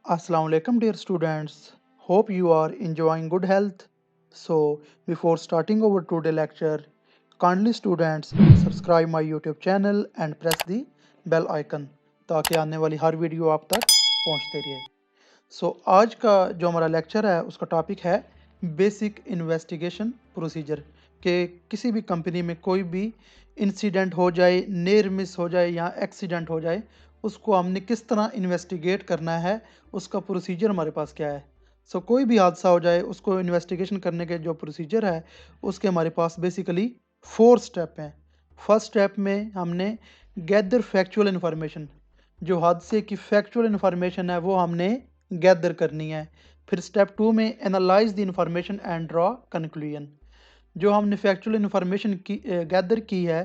Assalamu alaikum, dear students. Hope you are enjoying good health. So, before starting our today lecture, kindly students subscribe my YouTube channel and press the bell icon ताकि आने वाली हर video आप तक पहुंचते रहे। आज का जो हमारा लेक्चर है उसका टॉपिक है बेसिक इन्वेस्टिगेशन प्रोसीजर कि किसी भी कंपनी में कोई भी इंसिडेंट हो जाए, नेर मिस हो जाए या एक्सीडेंट हो जाए, उसको हमने किस तरह इन्वेस्टिगेट करना है, उसका प्रोसीजर हमारे पास क्या है। कोई भी हादसा हो जाए उसको इन्वेस्टिगेशन करने के जो प्रोसीजर है उसके हमारे पास बेसिकली 4 स्टेप हैं। फर्स्ट स्टेप में हमने गैदर फैक्चुअल इन्फॉर्मेशन, जो हादसे की फैक्चुअल इन्फॉर्मेशन है वो हमने गैदर करनी है। फिर स्टेप 2 में analyse the information and draw conclusion, जो हमने फैक्चुअल इन्फॉर्मेशन की गैदर की है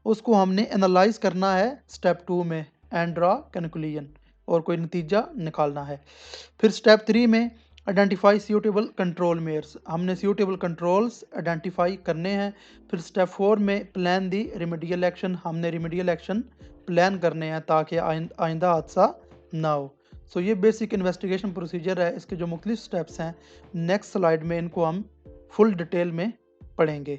उसको हमने एनालाइज करना है स्टेप 2 में एंड ड्रॉ कंक्लूजन, और कोई नतीजा निकालना है। फिर स्टेप 3 में आइडेंटिफाई सूटेबल कंट्रोल मेयर्स, हमने सूटेबल कंट्रोल्स आइडेंटिफाई करने हैं। फिर स्टेप 4 में प्लान दी रिमेडियल एक्शन, हमने रिमेडियल एक्शन प्लान करने हैं ताकि आइंदा हादसा ना हो। ये बेसिक इन्वेस्टिगेशन प्रोसीजर है। इसके जो मुख्तलिफ स्टेप्स हैं नेक्स्ट स्लाइड में इनको हम फुल डिटेल में पढ़ेंगे।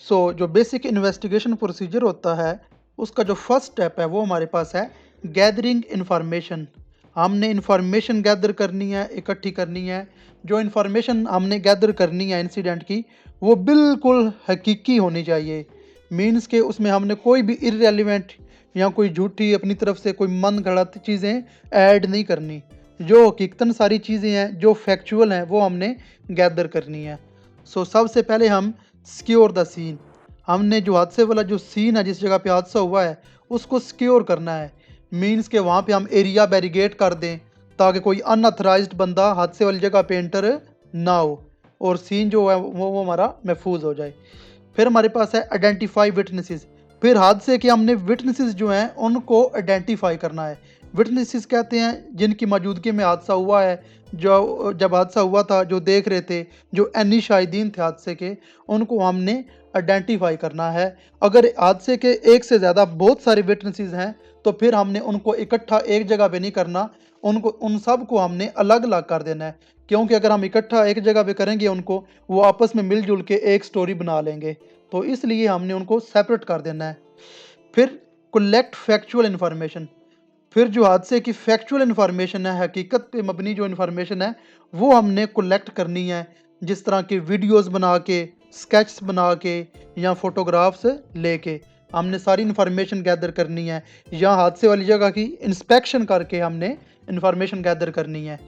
जो बेसिक इन्वेस्टिगेशन प्रोसीजर होता है उसका जो फर्स्ट स्टेप है वो हमारे पास है गैदरिंग इन्फॉर्मेशन। हमने इन्फॉर्मेशन गैदर करनी है, इकट्ठी करनी है। जो इन्फॉर्मेशन हमने गैदर करनी है इंसिडेंट की वो बिल्कुल हकीकी होनी चाहिए। मीन्स के उसमें हमने कोई भी इररेलेवेंट या कोई झूठी अपनी तरफ से कोई मन गढ़ंत चीज़ें ऐड नहीं करनी। जो हकीकतन सारी चीज़ें हैं, जो फैक्चुअल हैं, वो हमने गैदर करनी है। सबसे पहले हम सिक्योर द सीन, हमने जो हादसे वाला जो सीन है, जिस जगह पे हादसा हुआ है उसको सिक्योर करना है। मीन्स के वहाँ पे हम एरिया बैरिगेट कर दें ताकि कोई अनऑथराइज्ड बंदा हादसे वाली जगह पे एंटर ना हो और सीन जो है वो हमारा महफूज हो जाए। फिर हमारे पास है आइडेंटिफाई विटनेसेस। फिर हादसे के हमने विटनेसेस जो हैं उनको आइडेंटिफाई करना है। विटनेसेस कहते हैं जिनकी मौजूदगी में हादसा हुआ है, जो जब हादसा हुआ था जो देख रहे थे, जो ऐनी शाहिदीन थे हादसे के, उनको हमने आइडेंटिफाई करना है। अगर हादसे के एक से ज़्यादा बहुत सारे विटनेसेस हैं तो फिर हमने उनको इकट्ठा एक जगह पे नहीं करना, उन सब को हमने अलग अलग कर देना है। क्योंकि अगर हम इकट्ठा एक जगह पे करेंगे उनको, वो आपस में मिलजुल के एक स्टोरी बना लेंगे, तो इसलिए हमने उनको सेपरेट कर देना है। फिर कलेक्ट फैक्चुअल इन्फॉर्मेशन, फिर जो हादसे की फैक्चुअल इन्फॉर्मेशन है, हकीकत पे मबनी जो इन्फॉर्मेशन है वो हमने कलेक्ट करनी है। जिस तरह के वीडियोस बना के, स्केच बना के या फोटोग्राफ्स लेके हमने सारी इन्फॉर्मेशन गैदर करनी है, या हादसे वाली जगह की इंस्पेक्शन करके हमने इन्फॉर्मेशन गैदर करनी है।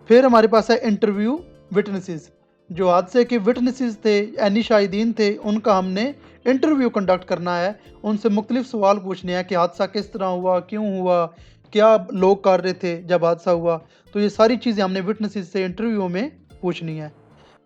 फिर हमारे पास है इंटरव्यू विटनेसेस, जो हादसे के विटनेसेस थे, ऐनी शाहिदीन थे, उनका हमने इंटरव्यू कंडक्ट करना है। उनसे मुख्तलिफ सवाल पूछने हैं कि हादसा किस तरह हुआ, क्यों हुआ, क्या लोग कर रहे थे जब हादसा हुआ। तो ये सारी चीज़ें हमने विटनेसेस से इंटरव्यू में पूछनी है।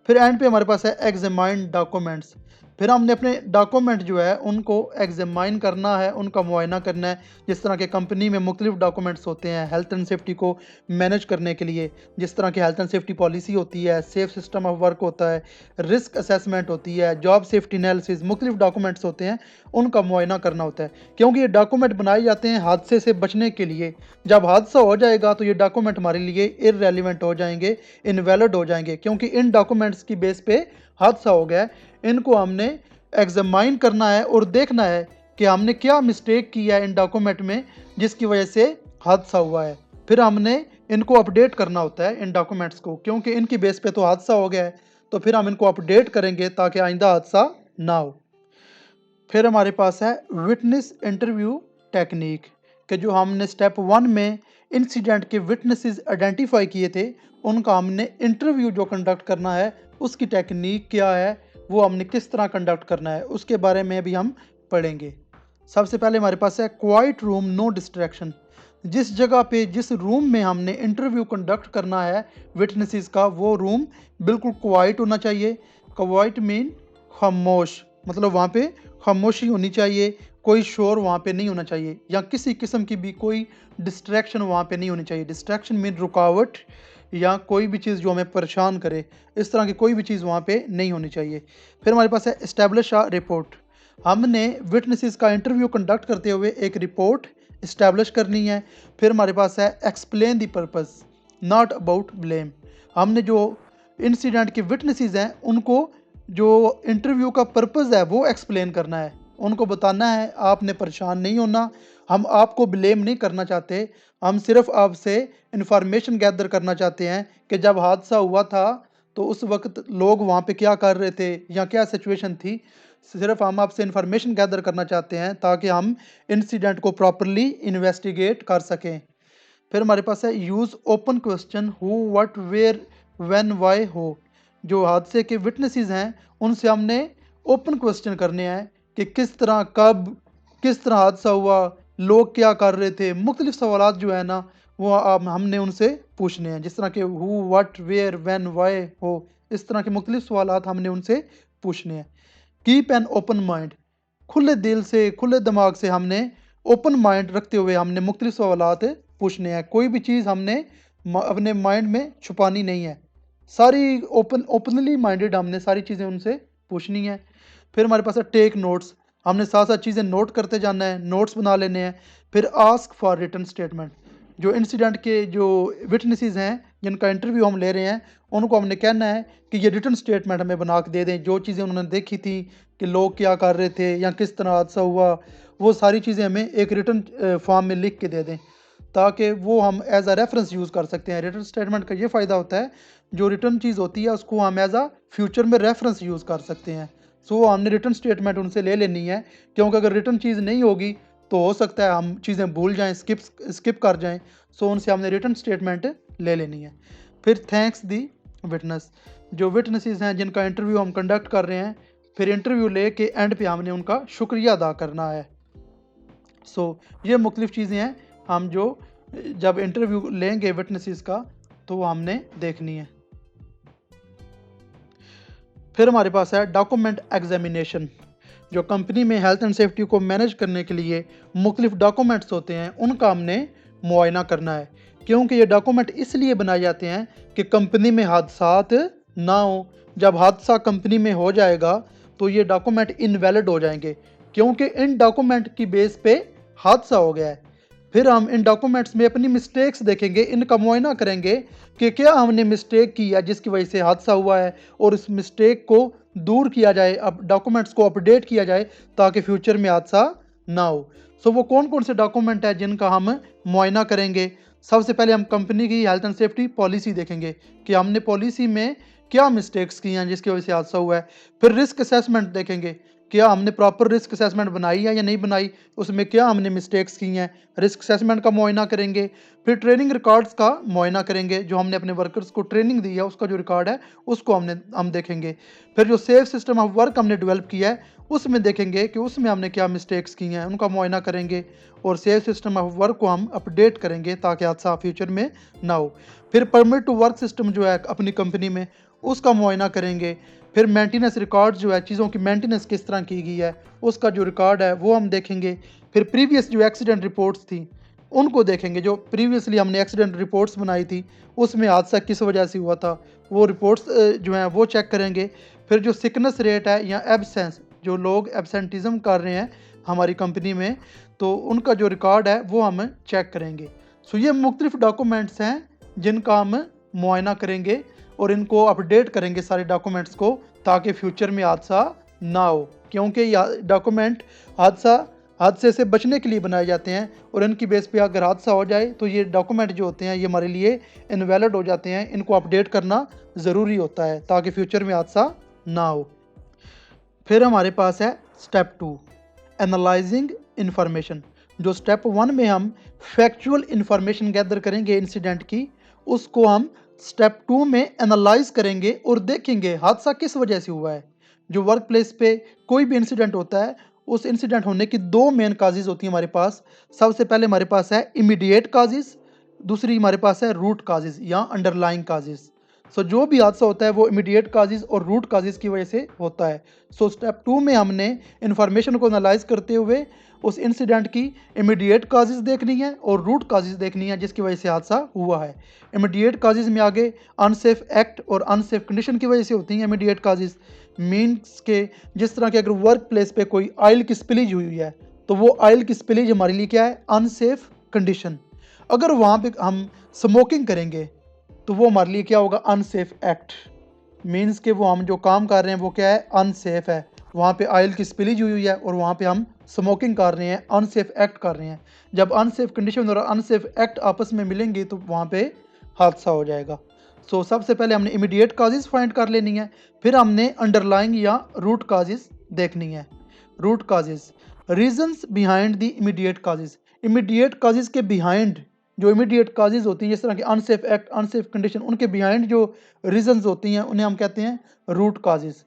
फिर एंड पे हमारे पास है एग्जामाइन डॉक्यूमेंट्स। फिर हमने अपने डॉक्यूमेंट जो है उनको एग्जामाइन करना है, उनका मुआयना करना है। जिस तरह के कंपनी में मुख्तलिफ डॉक्यूमेंट्स होते हैं हेल्थ एंड सेफ्टी को मैनेज करने के लिए, जिस तरह की हेल्थ एंड सेफ्टी पॉलिसी होती है, सेफ सिस्टम ऑफ वर्क होता है, रिस्क असेसमेंट होती है, जॉब सेफ्टी एनालिसिस, मुख्तलिफ डॉक्यूमेंट्स होते हैं, उनका मुआयना करना होता है। क्योंकि ये डॉक्यूमेंट बनाए जाते हैं हादसे से बचने के लिए। जब हादसा हो जाएगा तो ये डॉक्यूमेंट हमारे लिए इररेलेवेंट हो जाएंगे, इनवैलिड हो जाएंगे, क्योंकि इन डॉक्यूमेंट्स की बेस पे हादसा हो गया है। इनको हमने एग्जामाइन करना है और देखना है कि हमने क्या मिस्टेक की है इन डॉक्यूमेंट में जिसकी वजह से हादसा हुआ है। फिर हमने इनको अपडेट करना होता है इन डॉक्यूमेंट्स को, क्योंकि इनकी बेस पे तो हादसा हो गया है, तो फिर हम इनको अपडेट करेंगे ताकि आइंदा हादसा ना हो। फिर हमारे पास है विटनेस इंटरव्यू टेक्निक, कि जो हमने स्टेप 1 में इंसिडेंट के विटनेसेस आइडेंटिफाई किए थे उनका हमने इंटरव्यू जो कंडक्ट करना है उसकी टेक्निक क्या है, वो हमने किस तरह कंडक्ट करना है, उसके बारे में भी हम पढ़ेंगे। सबसे पहले हमारे पास है क्वाइट रूम, नो डिस्ट्रैक्शन। जिस जगह पे, जिस रूम में हमने इंटरव्यू कंडक्ट करना है विटनेसेस का, वो रूम बिल्कुल क्वाइट होना चाहिए। क्वाइट मीन खामोश, मतलब वहाँ पे खामोशी होनी चाहिए, कोई शोर वहाँ पे नहीं होना चाहिए, या किसी किस्म की भी कोई डिस्ट्रैक्शन वहाँ पे नहीं होनी चाहिए। डिस्ट्रैक्शन मीन रुकावट या कोई भी चीज़ जो हमें परेशान करे, इस तरह की कोई भी चीज़ वहाँ पे नहीं होनी चाहिए। फिर हमारे पास है इस्टेब्लिश अ रिपोर्ट, हमने विटनेसेस का इंटरव्यू कंडक्ट करते हुए एक रिपोर्ट इस्टेब्लिश करनी है। फिर हमारे पास है explain the purpose not about blame. हमने जो इंसिडेंट के विटनेसेस हैं उनको जो इंटरव्यू का पर्पस है वो एक्सप्लेन करना है, उनको बताना है आपने परेशान नहीं होना, हम आपको ब्लेम नहीं करना चाहते, हम सिर्फ आपसे इंफॉर्मेशन गैदर करना चाहते हैं कि जब हादसा हुआ था तो उस वक्त लोग वहाँ पे क्या कर रहे थे या क्या सिचुएशन थी। सिर्फ हम आपसे इंफॉर्मेशन गैदर करना चाहते हैं ताकि हम इंसिडेंट को प्रॉपरली इन्वेस्टिगेट कर सकें। फिर हमारे पास है use open question who what where when why how. जो हादसे के विटनेसेस हैं उनसे हमने ओपन क्वेश्चन करने हैं कि किस तरह, कब, किस तरह हादसा हुआ, लोग क्या कर रहे थे। मुख्तलिफ सवालात जो है ना वो हमने उनसे पूछने हैं, जिस तरह के who what where when why how, इस तरह के मुख्तलिफ सवालात हमने उनसे पूछने हैं। कीप एन ओपन माइंड, खुले दिल से खुले दिमाग से हमने ओपन माइंड रखते हुए हमने मुख्तलिफ सवालात पूछने हैं। कोई भी चीज़ हमने अपने माइंड में छुपानी नहीं है, सारी ओपनली माइंडेड हमने सारी चीज़ें उनसे पूछनी है। फिर हमारे पास है टेक नोट्स, हमने साथ साथ चीज़ें नोट करते जाना है, नोट्स बना लेने हैं। फिर आस्क फॉर रिटन स्टेटमेंट, जो इंसिडेंट के जो विटनेसेस हैं जिनका इंटरव्यू हम ले रहे हैं उनको हमने कहना है कि ये रिटन स्टेटमेंट हमें बना के दे दें, जो चीज़ें उन्होंने देखी थी कि लोग क्या कर रहे थे या किस तरह हादसा हुआ, वो सारी चीज़ें हमें एक रिटन फॉर्म में लिख के दे दें ताकि वो हम एज अ रेफरेंस यूज़ कर सकते हैं। रिटन स्टेटमेंट का ये फ़ायदा होता है, जो रिटन चीज़ होती है उसको हम एज अ फ्यूचर में रेफरेंस यूज़ कर सकते हैं। सो हमने रिटन स्टेटमेंट उनसे ले लेनी है, क्योंकि अगर रिटन चीज़ नहीं होगी तो हो सकता है हम चीज़ें भूल जाएं, स्किप कर जाएं। सो उनसे हमने रिटन स्टेटमेंट ले लेनी है। फिर थैंक्स दी विटनेस, जो विटनेसेस हैं जिनका इंटरव्यू हम कंडक्ट कर रहे हैं, फिर इंटरव्यू ले के एंड पे हमने उनका शुक्रिया अदा करना है। सो ये मुख्तलिफ चीज़ें हैं हम जो जब इंटरव्यू लेंगे विटनेसेस का तो वो हमने देखनी है। फिर हमारे पास है डॉक्यूमेंट एग्जामिनेशन, जो कंपनी में हेल्थ एंड सेफ्टी को मैनेज करने के लिए मुख्तलिफ डॉक्यूमेंट्स होते हैं उनका हमने मुआयना करना है, क्योंकि ये डॉक्यूमेंट इसलिए बनाए जाते हैं कि कंपनी में हादसात ना हो। जब हादसा कंपनी में हो जाएगा तो ये डॉक्यूमेंट इनवैलिड हो जाएंगे, क्योंकि इन डॉक्यूमेंट की बेस पे हादसा हो गया है। फिर हम इन डॉक्यूमेंट्स में अपनी मिस्टेक्स देखेंगे, इनका मुआयना करेंगे कि क्या हमने मिस्टेक की है जिसकी वजह से हादसा हुआ है, और इस मिस्टेक को दूर किया जाए, अब डॉक्यूमेंट्स को अपडेट किया जाए ताकि फ्यूचर में हादसा ना हो। सो वो कौन कौन से डॉक्यूमेंट है जिनका हम मुआयना करेंगे। सबसे पहले हम कंपनी की हेल्थ एंड सेफ्टी पॉलिसी देखेंगे कि हमने पॉलिसी में क्या मिस्टेक्स की हैं जिसकी वजह से हादसा हुआ है। फिर रिस्क असेसमेंट देखेंगे, क्या हमने प्रॉपर रिस्क असेसमेंट बनाई है या नहीं बनाई, उसमें क्या हमने मिस्टेक्स की हैं, रिस्क असेसमेंट का मुआयना करेंगे। फिर ट्रेनिंग रिकॉर्ड्स का मुआयना करेंगे, जो हमने अपने वर्कर्स को ट्रेनिंग दी है उसका जो रिकॉर्ड है उसको हम देखेंगे। फिर जो सेफ सिस्टम ऑफ वर्क हमने डेवलप किया है उसमें देखेंगे कि उसमें हमने क्या मिस्टेक्स की हैं, उनका मुआयना करेंगे। और सेफ सिस्टम ऑफ वर्क को हम अपडेट करेंगे ताकि हादसा फ्यूचर में ना हो। फिर परमिट टू वर्क सिस्टम जो है अपनी कंपनी में उसका मुआयना करेंगे। फिर मेंटेनेंस रिकॉर्ड जो है, चीज़ों की मेंटेनेंस किस तरह की गई है उसका जो रिकॉर्ड है वो हम देखेंगे। फिर प्रीवियस जो एक्सीडेंट रिपोर्ट्स थी उनको देखेंगे, जो प्रीवियसली हमने एक्सीडेंट रिपोर्ट्स बनाई थी उसमें हादसा किस वजह से हुआ था, वो रिपोर्ट्स जो हैं वो चेक करेंगे। फिर जो सिकनेस रेट है या एब्सेंस, जो लोग एब्सेंटिज्म कर रहे हैं हमारी कंपनी में, तो उनका जो रिकॉर्ड है वो हम चेक करेंगे। सो ये मुख्तलिफ डॉक्यूमेंट्स हैं जिनका हम मुआयना करेंगे और इनको अपडेट करेंगे सारे डॉक्यूमेंट्स को ताकि फ्यूचर में हादसा ना हो, क्योंकि ये डॉक्यूमेंट हादसे से बचने के लिए बनाए जाते हैं और इनकी बेस पे अगर हादसा हो जाए तो ये डॉक्यूमेंट जो होते हैं ये हमारे लिए इनवैलिड हो जाते हैं। इनको अपडेट करना ज़रूरी होता है ताकि फ्यूचर में हादसा ना हो। फिर हमारे पास है स्टेप 2 एनालाइजिंग इंफॉर्मेशन। जो स्टेप 1 में हम फैक्चुअल इंफॉर्मेशन गैदर करेंगे इंसिडेंट की, उसको हम स्टेप 2 में एनालाइज करेंगे और देखेंगे हादसा किस वजह से हुआ है। जो वर्क प्लेस पे कोई भी इंसिडेंट होता है उस इंसिडेंट होने की दो मेन काजेज़ होती हैं हमारे पास। सबसे पहले हमारे पास है इमीडिएट काजेज़, दूसरी हमारे पास है रूट काजेज़ या अंडरलाइंग काजेज़। सो जो भी हादसा होता है वो इमीडिएट काजेज़ और रूट काजेज़ की वजह से होता है। सो स्टेप 2 में हमने इन्फॉर्मेशन को एनालाइज करते हुए उस इंसिडेंट की इमीडिएट काजेज़ देखनी है और रूट काजेज़ देखनी है जिसकी वजह से हादसा हुआ है। इमीडिएट काजेज़ में आगे अनसेफ एक्ट और अनसेफ कंडीशन की वजह से होती हैं इमीडिएट काजेज़। मीन्स के जिस तरह के अगर वर्क प्लेस पे कोई ऑयल की स्पिलीज हुई है तो वो ऑयल की स्पिलेज हमारे लिए क्या है, अनसेफ कंडीशन। अगर वहाँ पे हम स्मोकिंग करेंगे तो वो हमारे लिए क्या होगा, अनसेफ एक्ट। मीन्स के वो हम जो काम कर रहे हैं वो क्या है, अनसेफ है। वहाँ पे ऑयल की स्पिलेज हुई है और वहाँ पे हम स्मोकिंग कर रहे हैं, अनसेफ एक्ट कर रहे हैं। जब अनसेफ कंडीशन और अनसेफ एक्ट आपस में मिलेंगे तो वहाँ पे हादसा हो जाएगा। सो सबसे पहले हमने इमीडिएट काजेज फाइंड कर लेनी है, फिर हमने अंडरलाइंग या रूट काजेज देखनी है। Root causes, reasons behind the immediate causes. Immediate causes के बिहाइंड जो इमीडिएट काजेज होती हैं, जिस तरह के अनसेफ एक्ट, अनसेफ कंडीशन, उनके बिहाइंड जो रीजंस होती हैं उन्हें हम कहते हैं रूट काजेज।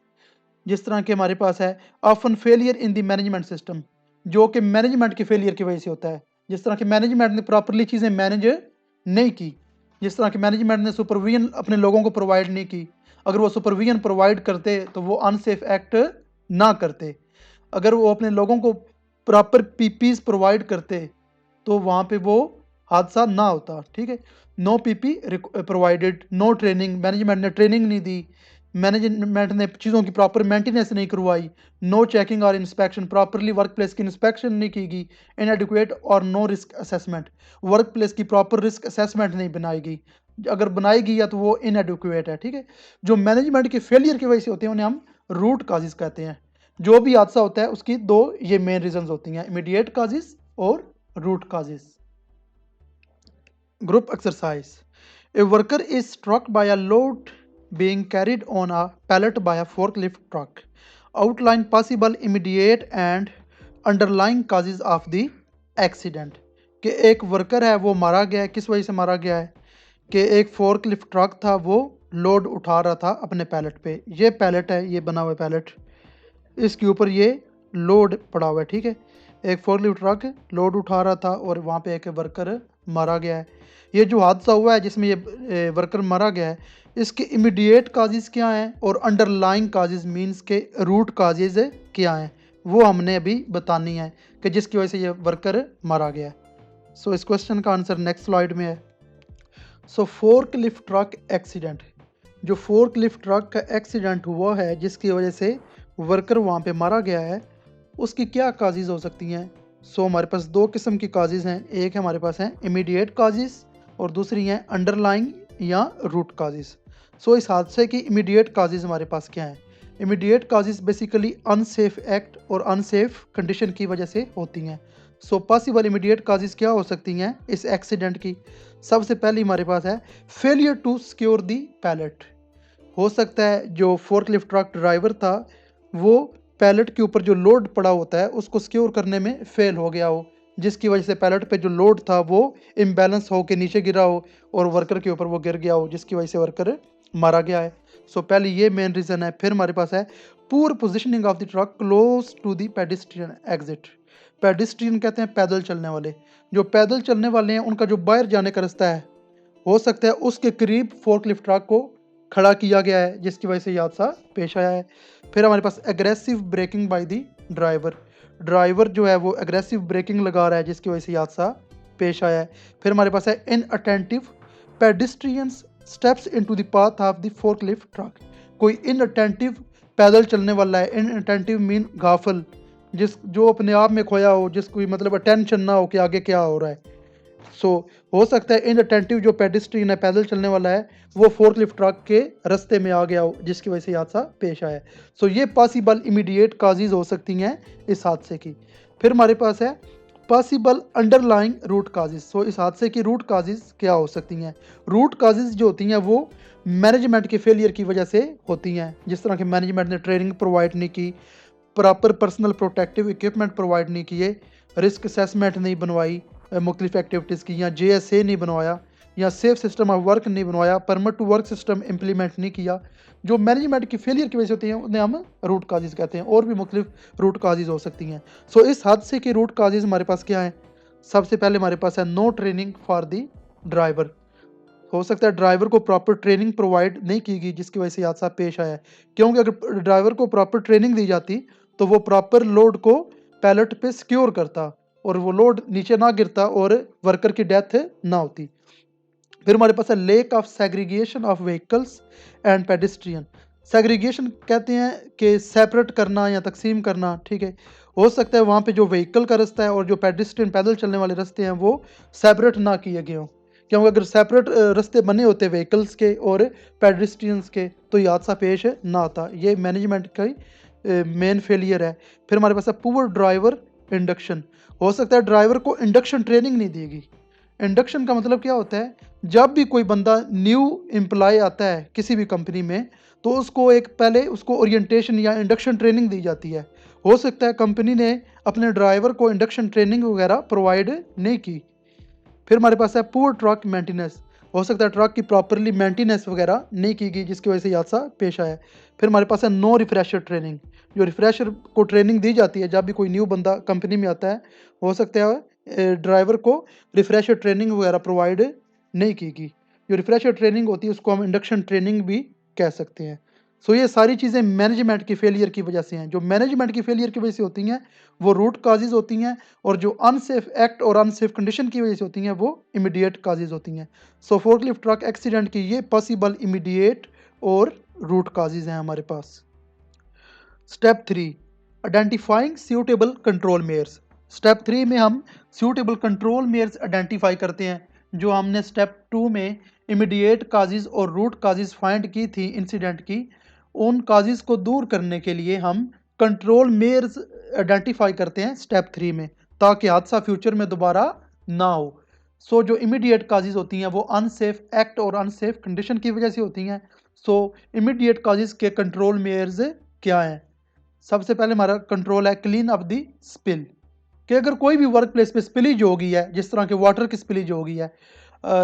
जिस तरह के हमारे पास है often failure in the management system, जो कि मैनेजमेंट के फेलियर की वजह से होता है। जिस तरह के मैनेजमेंट ने प्रॉपरली चीज़ें मैनेज नहीं की, जिस तरह के मैनेजमेंट ने सुपरविजन अपने लोगों को प्रोवाइड नहीं की। अगर वो सुपरविजन प्रोवाइड करते तो वो अनसेफ एक्ट ना करते। अगर वो अपने लोगों को प्रॉपर पीपीज प्रोवाइड करते तो वहाँ पे वो हादसा ना होता। ठीक है, no PP provided, no training, management ने ट्रेनिंग नहीं दी, मैनेजमेंट ने चीज़ों की प्रॉपर मेंटेनेंस नहीं करवाई, नो चेकिंग और इंस्पेक्शन, प्रॉपरली वर्क प्लेस की इंस्पेक्शन नहीं की गई, इनएडिक्वेट और no risk assessment, work place की प्रॉपर रिस्क असेसमेंट नहीं बनाई गई, अगर बनाई गई या तो वो इनएडिक्वेट है। ठीक है, जो मैनेजमेंट के फेलियर की वजह से होते हैं उन्हें हम रूट काजेज कहते हैं। जो भी हादसा होता है उसकी दो ये मेन रीजन होती हैं, इमीडिएट काजेज और root causes. Group exercise. A worker is struck by a load being carried on a pallet by a forklift truck. Outline possible immediate and underlying causes of the accident. कि एक worker है वो मारा गया है, किस वजह से मारा गया है कि एक फोर्कलिफ्ट ट्रक था, वो लोड उठा रहा था अपने पैलेट पे। ये पैलेट है, ये बना हुआ पैलेट, इसके ऊपर ये लोड पड़ा हुआ है। ठीक है, एक फोर्कलिफ्ट ट्रक लोड उठा रहा था और वहाँ पे एक वर्कर मारा गया है। ये जो हादसा हुआ है जिसमें ये वर्कर मारा गया है, इसके इमीडिएट काजेज क्या हैं और अंडरलाइंग काजेज मींस के रूट काजेज क्या हैं, वो हमने अभी बतानी है कि जिसकी वजह से ये वर्कर मारा गया है। सो इस क्वेश्चन का आंसर नेक्स्ट स्लाइड में है। सो फोर्कलिफ्ट ट्रक एक्सीडेंट, जो फोर्कलिफ्ट ट्रक का एक्सीडेंट हुआ है जिसकी वजह से वर्कर वहाँ पे मारा गया है, उसकी क्या काजेज हो सकती हैं। सो हमारे पास दो किस्म की काजेज हैं, एक हमारे पास हैं इमीडिएट काजेज और दूसरी हैं अंडरलाइंग या रूट काजेज। सो इस हादसे की इमीडिएट काजेज हमारे पास क्या हैं। Immediate causes basically unsafe act और अनसेफ कंडीशन की वजह से होती हैं। सो पॉसिबल इमीडिएट काजेज क्या हो सकती हैं इस एक्सीडेंट की। सबसे पहले हमारे पास है failure to secure the pallet. हो सकता है जो फोर्कलिफ्ट ट्रक ड्राइवर था वो पैलेट के ऊपर जो लोड पड़ा होता है उसको सिक्योर करने में फेल हो गया हो, जिसकी वजह से पैलेट पे जो लोड था वो इम्बैलेंस हो के नीचे गिरा हो और वर्कर के ऊपर वो गिर गया हो, जिसकी वजह से वर्कर मारा गया है। सो पहले ये मेन रीज़न है। फिर हमारे पास है poor positioning of the truck close to the pedestrian exit. Pedestrian कहते हैं पैदल चलने वाले, जो पैदल चलने वाले हैं उनका जो बाहर जाने का रास्ता है हो सकता है उसके करीब फोर्कलिफ्ट ट्रक को खड़ा किया गया है, जिसकी वजह से ये हादसा पेश आया है। फिर हमारे पास aggressive braking by the driver, driver जो है वो एग्रेसिव ब्रेकिंग लगा रहा है जिसकी वजह से ये हादसा पेश आया है। फिर हमारे पास है inattentive pedestrians steps into the path of the forklift truck. कोई इनअटेंटिव पैदल चलने वाला है, इनअटेंटिव मीन गाफिल, जो अपने आप में खोया हो, जिसको मतलब अटेंशन ना हो कि आगे क्या हो रहा है। सो हो सकता है इनअटेंटिव जो पेडिस्ट्रियन है, पैदल चलने वाला है, वो फोर्कलिफ्ट ट्रक के रास्ते में आ गया हो जिसकी वजह से हादसा पेश आया है। सो ये पॉसिबल इमीडिएट काजेज हो सकती हैं इस हादसे की। फिर हमारे पास है पॉसिबल अंडरलाइंग रूट काजेज। सो इस हादसे की रूट काजेज क्या हो सकती हैं। रूट काजेज जो होती हैं वो मैनेजमेंट के फेलियर की वजह से होती हैं, जिस तरह के मैनेजमेंट ने ट्रेनिंग प्रोवाइड नहीं की, proper personal protective equipment provide नहीं किए, रिस्क असेसमेंट नहीं बनवाई मुख्तलिफ एक्टिविटीज़ की, या JSA नहीं बनवाया, या सेफ सिस्टम ऑफ वर्क नहीं बनवाया, permit to work system implement नहीं किया। जो मैनेजमेंट की फेलियर की वजह से होती हैं उन्हें हम रूट काजेज कहते हैं। और भी मुख्तलिफ रूट काजेज हो सकती हैं। सो इस हादसे के रूट काजेज हमारे पास क्या है। सबसे पहले हमारे पास है no training for the driver. हो सकता है ड्राइवर को प्रॉपर ट्रेनिंग प्रोवाइड नहीं की गई जिसकी वजह से हादसा पेश आया है, क्योंकि अगर ड्राइवर को प्रॉपर ट्रेनिंग दी जाती तो वो प्रॉपर लोड को पैलेट पे सिक्योर करता और वो लोड नीचे ना गिरता और वर्कर की डेथ ना होती। फिर हमारे पास है lake of segregation of vehicles and pedestrian. Segregation कहते हैं कि सेपरेट करना या तकसीम करना, ठीक है। हो सकता है वहाँ पे जो व्हीकल का रास्ता है और जो पेडेस्ट्रियन पैदल चलने वाले रास्ते हैं वो सेपरेट ना किए गए हों, क्योंकि अगर सेपरेट रास्ते बने होते व्हीकल्स के और पेडेस्ट्रियंस के तो ये हादसा पेश ना आता। ये मैनेजमेंट का ही मेन फेलियर है। फिर हमारे पास है पुअर ड्राइवर इंडक्शन। हो सकता है ड्राइवर को इंडक्शन ट्रेनिंग नहीं दी गई। इंडक्शन का मतलब क्या होता है, जब भी कोई बंदा न्यू एम्प्लॉय आता है किसी भी कंपनी में तो उसको एक पहले उसको ओरिएंटेशन या इंडक्शन ट्रेनिंग दी जाती है। हो सकता है कंपनी ने अपने ड्राइवर को इंडक्शन ट्रेनिंग वगैरह प्रोवाइड नहीं की। फिर हमारे पास है पुअर ट्रक मेंटेनेंस। हो सकता है ट्रक की प्रॉपरली मेंटेनेंस वगैरह नहीं की गई जिसकी वजह से ये हादसा पेश आया। फिर हमारे पास है नो रिफ्रेशर ट्रेनिंग। जो रिफ्रेशर को ट्रेनिंग दी जाती है जब भी कोई न्यू बंदा कंपनी में आता है, हो सकता है ड्राइवर को रिफ्रेशर ट्रेनिंग वगैरह प्रोवाइड नहीं की गई। जो रिफ्रेशर ट्रेनिंग होती है उसको हम इंडक्शन ट्रेनिंग भी कह सकते हैं। सो ये सारी चीज़ें मैनेजमेंट की फेलियर की वजह से हैं। जो मैनेजमेंट की फेलियर की वजह से होती हैं वो रूट काजेज होती हैं, और जो अनसेफ एक्ट और अनसेफ कंडीशन की वजह से होती हैं वो इमीडिएट काजेज होती हैं। सो फोर्कलिफ्ट ट्रक एक्सीडेंट की ये पॉसिबल इमीडिएट और रूट काजेज हैं हमारे पास। Step 3, identifying suitable control measures. Step 3 में हम सूटेबल कंट्रोल मेयर्स आइडेंटिफाई करते हैं। जो हमने स्टेप 2 में इमीडिएट काजेज और रूट काजेज फाइंड की थी इंसिडेंट की, उन काजेज को दूर करने के लिए हम कंट्रोल मेयर्स आइडेंटिफाई करते हैं स्टेप 3 में, ताकि हादसा फ्यूचर में दोबारा ना हो। सो जो इमीडिएट काजेज होती हैं वो अनसेफ एक्ट और अनसेफ कंडीशन की वजह से होती हैं। सो इमीडिएट काजेज के कंट्रोल मेयर्स क्या हैं? सबसे पहले हमारा कंट्रोल है क्लीन अप दी स्पिल, कि अगर कोई भी वर्क प्लेस पे स्पिलेज हो गई है, जिस तरह के वाटर की स्पिलेज हो गई है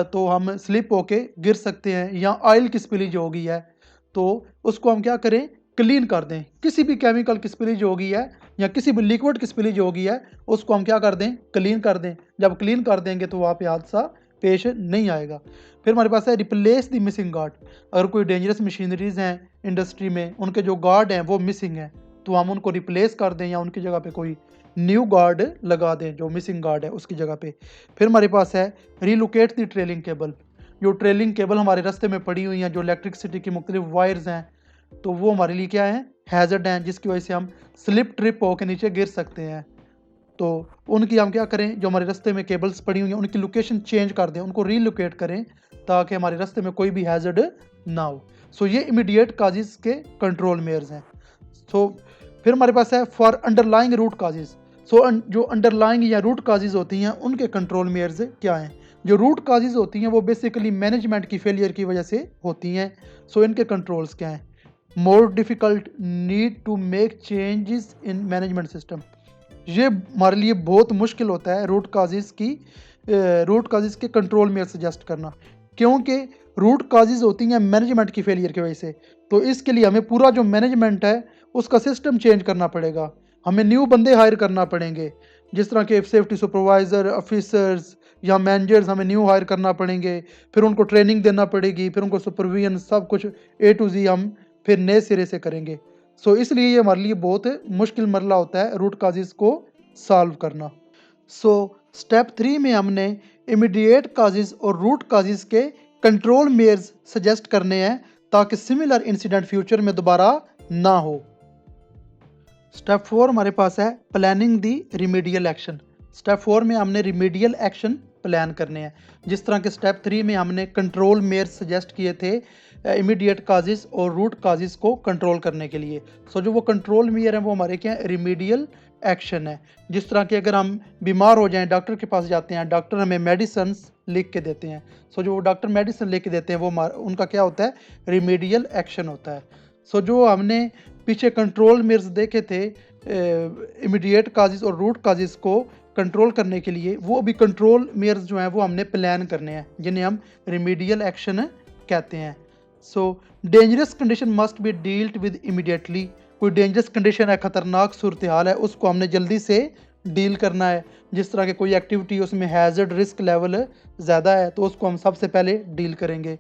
तो हम स्लिप होके गिर सकते हैं, या ऑयल की स्पिलेज हो गई है तो उसको हम क्या करें, क्लीन कर दें। किसी भी केमिकल की स्पिलेज हो गई है या किसी भी लिक्विड की स्पिलेज हो गई है, उसको हम क्या कर दें, क्लीन कर दें। जब क्लीन कर देंगे तो वहाँ पे हादसा पेश नहीं आएगा। फिर हमारे पास है रिप्लेस द मिसिंग गार्ड। अगर कोई डेंजरस मशीनरीज हैं इंडस्ट्री में, उनके जो गार्ड हैं वो मिसिंग हैं, तो हम उनको रिप्लेस कर दें या उनकी जगह पे कोई न्यू गार्ड लगा दें जो मिसिंग गार्ड है उसकी जगह पे। फिर हमारे पास है रिलोकेट द ट्रेलिंग केबल। जो ट्रेलिंग केबल हमारे रास्ते में पड़ी हुई हैं, जो इलेक्ट्रिसिटी की मुख्तलिफ वायर्स हैं, तो वो हमारे लिए क्या है, हैज़र्ड हैं, जिसकी वजह से हम स्लिप ट्रिप होकर नीचे गिर सकते हैं। तो उनकी हम क्या करें, जो हमारे रास्ते में केबल्स पड़ी हुई हैं उनकी लोकेशन चेंज कर दें, उनको रीलोकेट करें ताकि हमारे रास्ते में कोई भी हैज़र्ड ना हो। सो ये इमीडिएट काजेज के कंट्रोल मेयर्स हैं। सो फिर हमारे पास है फॉर अंडरलाइंग रूट काजेज। सो जो अंडरलाइंग या रूट काजेज होती हैं उनके कंट्रोल मेयर्स क्या हैं? जो रूट काजेज होती हैं वो बेसिकली मैनेजमेंट की फेलियर की वजह से होती हैं। सो इनके कंट्रोल्स क्या हैं? More difficult, need to make changes in management system. ये हमारे लिए बहुत मुश्किल होता है रूट काजेज के कंट्रोल में सजेस्ट करना, क्योंकि रूट काजेज होती हैं मैनेजमेंट की फेलियर की वजह से। तो इसके लिए हमें पूरा जो मैनेजमेंट है उसका सिस्टम चेंज करना पड़ेगा। हमें न्यू बंदे हायर करना पड़ेंगे, जिस तरह के सेफ्टी सुपरवाइज़र, ऑफिसर्स या मैनेजर्स हमें न्यू हायर करना पड़ेंगे। फिर उनको ट्रेनिंग देना पड़ेगी, फिर उनको सुपरविजन सब कुछ A to Z हम फिर नए सिरे से करेंगे। सो इसलिए ये हमारे लिए बहुत मुश्किल मरला होता है रूट काजेज़ को सॉल्व करना। सो स्टेप 3 में हमने इमीडिएट काजेज़ और रूट काजेज़ के कंट्रोल मेयर्स सजेस्ट करने हैं ताकि सिमिलर इंसिडेंट फ्यूचर में दोबारा ना हो। स्टेप 4 हमारे पास है प्लानिंग दी रिमीडियल एक्शन। स्टेप 4 में हमने रिमीडियल एक्शन प्लान करने हैं। जिस तरह के स्टेप 3 में हमने कंट्रोल मेयर्स सजेस्ट किए थे इमीडिएट काजेज़ और रूट काजेज़ को कंट्रोल करने के लिए। सो जो वो कंट्रोल मेयर हैं वो हमारे क्या है, रिमीडियल एक्शन है। जिस तरह के अगर हम बीमार हो जाएं, डॉक्टर के पास जाते हैं, डॉक्टर हमें मेडिसिन लिख के देते हैं। सो जो डॉक्टर मेडिसिन लिख के देते हैं वो उनका क्या होता है, रिमीडियल एक्शन होता है। सो जो हमने पीछे कंट्रोल मेयर्स देखे थे इमीडिएट काजेज़ और रूट काजेज़ को कंट्रोल करने के लिए, वो अभी कंट्रोल मेयर्स जो हैं वो हमने प्लान करने हैं, जिन्हें हम रिमीडियल एक्शन कहते हैं। So dangerous condition must be dealt with immediately. कोई डेंजरस कंडीशन है, ख़तरनाक सूरत हाल है, उसको हमने जल्दी से डील करना है। जिस तरह के कोई एक्टिविटी उसमें हैज़र्ड रिस्क लेवल ज़्यादा है तो उसको हम सबसे पहले डील करेंगे।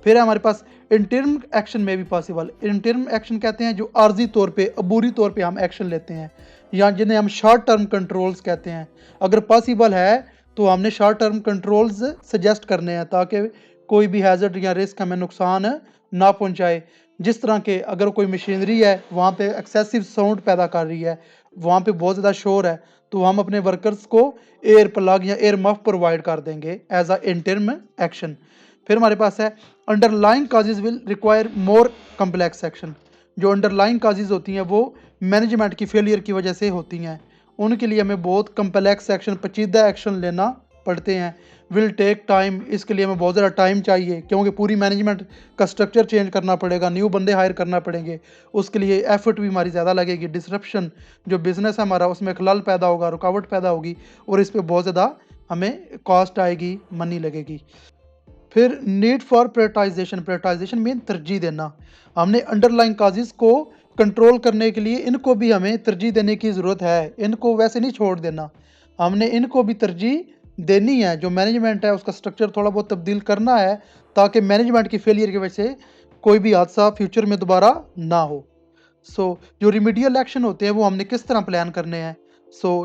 फिर है हमारे पास इंटर्म एक्शन में भी पॉसिबल। इंटर्म एक्शन कहते हैं जो आर्जी तौर पे, अबूरी तौर पे हम एक्शन लेते हैं, या जिन्हें हम शॉर्ट टर्म कंट्रोल्स कहते हैं। अगर पॉसिबल है तो हमने शॉर्ट टर्म कंट्रोल्स सजेस्ट करने हैं ताकि कोई भी हैज़र्ड या रिस्क हमें नुकसान ना पहुंचाए। जिस तरह के अगर कोई मशीनरी है वहाँ पे एक्सेसिव साउंड पैदा कर रही है, वहाँ पे बहुत ज़्यादा शोर है, तो हम अपने वर्कर्स को एयर प्लग या एयर मफ प्रोवाइड कर देंगे एज अ इंटरम एक्शन। फिर हमारे पास है underlying causes will require more complex action. जो अंडरलाइंग काजेज होती हैं वो मैनेजमेंट की फेलियर की वजह से होती हैं, उनके लिए हमें बहुत कम्प्लेक्स एक्शन, पेचीदा एक्शन लेना पड़ते हैं। विल टेक टाइम, इसके लिए हमें बहुत ज़्यादा टाइम चाहिए क्योंकि पूरी मैनेजमेंट का स्ट्रक्चर चेंज करना पड़ेगा, न्यू बंदे हायर करना पड़ेंगे, उसके लिए एफर्ट भी हमारी ज़्यादा लगेगी। डिसरप्शन, जो बिज़नेस है हमारा उसमें खलल पैदा होगा, रुकावट पैदा होगी और इस पर बहुत ज़्यादा हमें कॉस्ट आएगी, मनी लगेगी। फिर need for prioritisation, prioritisation mean तरजीह देना। हमने अंडरलाइन काजेज़ को कंट्रोल करने के लिए इनको भी हमें तरजीह देने की ज़रूरत है, इनको वैसे नहीं छोड़ देना, हमने इनको भी तरजीह देनी है। जो मैनेजमेंट है उसका स्ट्रक्चर थोड़ा बहुत तब्दील करना है ताकि मैनेजमेंट की फेलियर की वजह से कोई भी हादसा फ्यूचर में दोबारा ना हो। जो रिमीडियल एक्शन होते हैं वो हमने किस तरह प्लान करने हैं।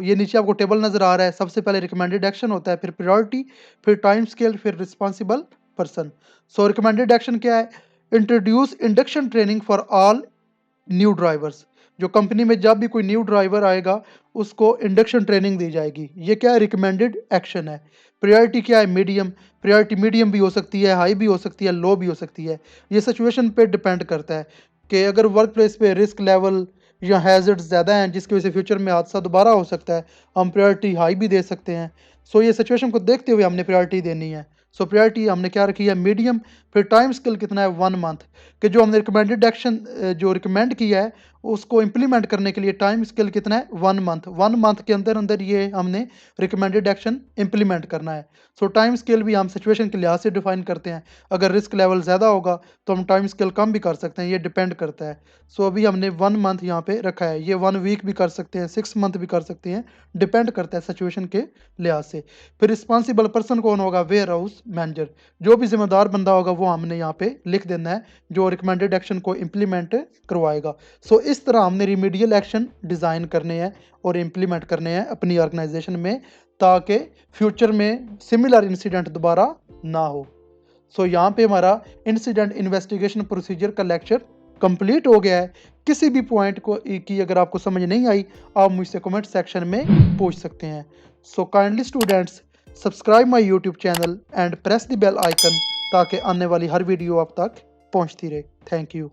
ये नीचे आपको टेबल नज़र आ रहा है। सबसे पहले रिकमेंडेड एक्शन होता है, फिर प्रायोरिटी, फिर टाइम स्केल, फिर रिस्पॉन्सिबल पर्सन। रिकमेंडेड एक्शन क्या है? Introduce induction training for all new drivers. जो कंपनी में जब भी कोई न्यू ड्राइवर आएगा उसको इंडक्शन ट्रेनिंग दी जाएगी। ये क्या है? रिकमेंडेड एक्शन है। प्रायोरिटी क्या है? मीडियम। प्रायोरिटी मीडियम भी हो सकती है, हाई भी हो सकती है, लो भी हो सकती है। ये सिचुएशन पे डिपेंड करता है कि अगर वर्क प्लेस पे रिस्क लेवल या हैजर्ड्स ज़्यादा हैं जिसकी वजह से फ्यूचर में हादसा दोबारा हो सकता है, हम प्रायोरिटी हाई भी दे सकते हैं। ये सिचुएशन को देखते हुए हमने प्रायोरिटी देनी है। प्रायोरिटी हमने क्या रखी है? मीडियम। फिर टाइम स्केल कितना है? 1 मंथ। कि जो हमने रिकमेंडेड एक्शन जो रिकमेंड किया है उसको इम्प्लीमेंट करने के लिए टाइम स्केल कितना है? 1 मंथ। 1 मंथ के अंदर अंदर ये हमने रिकमेंडेड एक्शन इम्प्लीमेंट करना है। टाइम स्केल भी हम सिचुएशन के लिहाज से डिफाइन करते हैं। अगर रिस्क लेवल ज़्यादा होगा तो हम टाइम स्केल कम भी कर सकते हैं, ये डिपेंड करता है। अभी हमने 1 मंथ यहाँ पे रखा है, ये 1 वीक भी कर सकते हैं, 6 मंथ भी कर सकते हैं, डिपेंड करता है सिचुएशन के लिहाज से। फिर रिस्पॉन्सिबल पर्सन कौन होगा? Warehouse manager. जो भी जिम्मेदार बंदा होगा वो हमने यहाँ पे लिख देना है, जो रिकमेंडेड एक्शन को इम्प्लीमेंट करवाएगा। इस तरह हमने रिमीडियल एक्शन डिज़ाइन करने हैं और इम्प्लीमेंट करने हैं अपनी ऑर्गेनाइजेशन में ताकि फ्यूचर में सिमिलर इंसिडेंट दोबारा ना हो। यहाँ पे हमारा इंसिडेंट इन्वेस्टिगेशन प्रोसीजर का लेक्चर कंप्लीट हो गया है। किसी भी पॉइंट को की अगर आपको समझ नहीं आई आप मुझसे कमेंट सेक्शन में पूछ सकते हैं। Kindly students, subscribe my YouTube channel and press the bell icon ताकि आने वाली हर वीडियो आप तक पहुंचती रहे। Thank you.